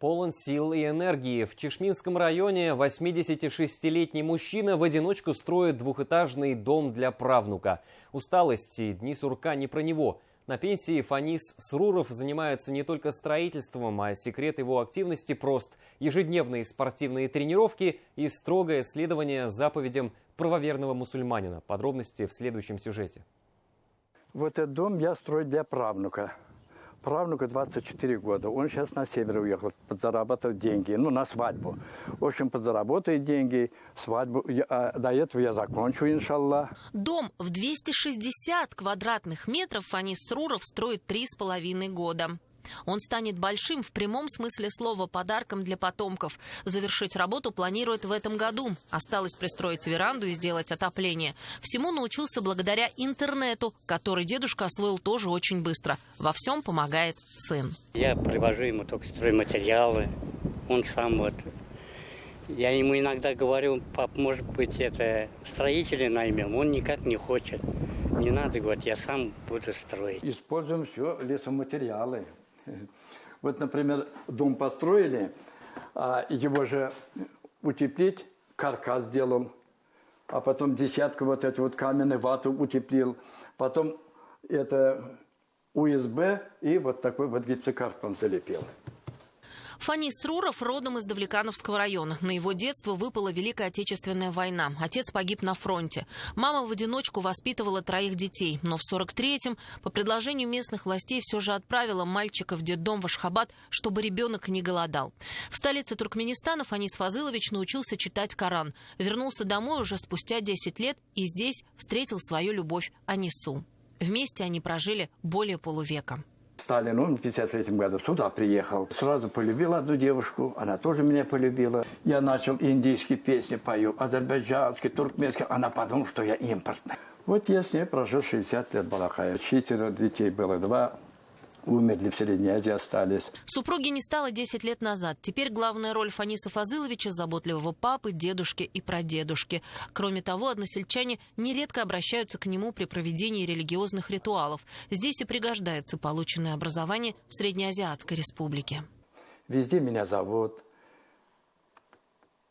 Полон сил и энергии. В Чишминском районе 86-летний мужчина в одиночку строит двухэтажный дом для правнука. Усталость и дни сурка не про него. На пенсии Фанис Сруров занимается не только строительством, а секрет его активности прост. Ежедневные спортивные тренировки и строгое следование заповедям правоверного мусульманина. Подробности в следующем сюжете. Вот этот дом я строю для правнука. Правнуку 24 года. Он сейчас на север уехал, подзаработать деньги. На свадьбу. В общем, подзаработает деньги, свадьбу. До этого я закончу, иншаллах. Дом в 260 квадратных метров Фанис Сруров строит 3,5 года. Он станет большим в прямом смысле слова подарком для потомков. Завершить работу планирует в этом году. Осталось пристроить веранду и сделать отопление. Всему научился благодаря интернету, который дедушка освоил тоже очень быстро. Во всем помогает сын. Я привожу ему только стройматериалы. Он сам Я ему иногда говорю: пап, может быть, это строителя наймем. Он никак не хочет. Не надо, говорит, я сам буду строить. Используем все лесоматериалы. Вот, например, дом построили, его же утеплить, каркас сделал, а потом десятку вот эту вот каменную вату утеплил, потом это УСБ и вот такой вот гипсокартон залепил. Фанис Сруров родом из Давлекановского района. На его детство выпала Великая Отечественная война. Отец погиб на фронте. Мама в одиночку воспитывала 3 детей. Но в 43-м по предложению местных властей все же отправила мальчика в детдом в Ашхабад, чтобы ребенок не голодал. В столице Туркменистана Фанис Фазылович научился читать Коран. Вернулся домой уже спустя 10 лет и здесь встретил свою любовь Анису. Вместе они прожили более полувека. Сталин, он в 1953 году сюда приехал. Сразу полюбил одну девушку, она тоже меня полюбила. Я начал индийские песни пою, азербайджанские, туркменские. Она подумала, что я импортный. Вот я с ней прожил 60 лет в Балахае. 4 детей было, 2 умерли, в Средней Азии остались. Супруги не стало 10 лет назад. Теперь главная роль Фаниса Фазыловича – заботливого папы, дедушки и прадедушки. Кроме того, односельчане нередко обращаются к нему при проведении религиозных ритуалов. Здесь и пригождается полученное образование в Среднеазиатской республике. Везде меня зовут,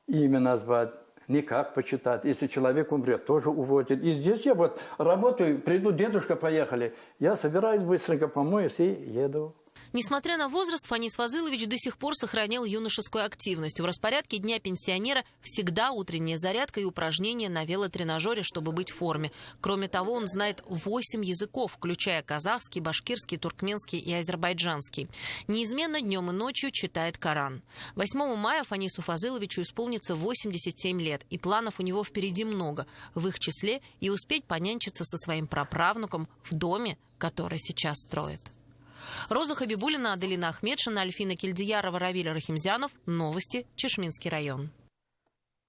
имя назвать, никак почитать. Если человек умрет, тоже уводят. И здесь я вот работаю, приду, дедушка, поехали. Я собираюсь быстренько, помоюсь и еду. Несмотря на возраст, Фанис Фазылович до сих пор сохранял юношескую активность. В распорядке дня пенсионера всегда утренняя зарядка и упражнения на велотренажере, чтобы быть в форме. Кроме того, он знает 8 языков, включая казахский, башкирский, туркменский и азербайджанский. Неизменно днем и ночью читает Коран. 8 мая Фанису Фазыловичу исполнится 87 лет, и планов у него впереди много. В их числе и успеть понянчиться со своим праправнуком в доме, который сейчас строит. Роза Хабибулина, Аделина Ахмедшина, Альфина Кильдиярова, Равиль Рахимзянов. Новости. Чишминский район.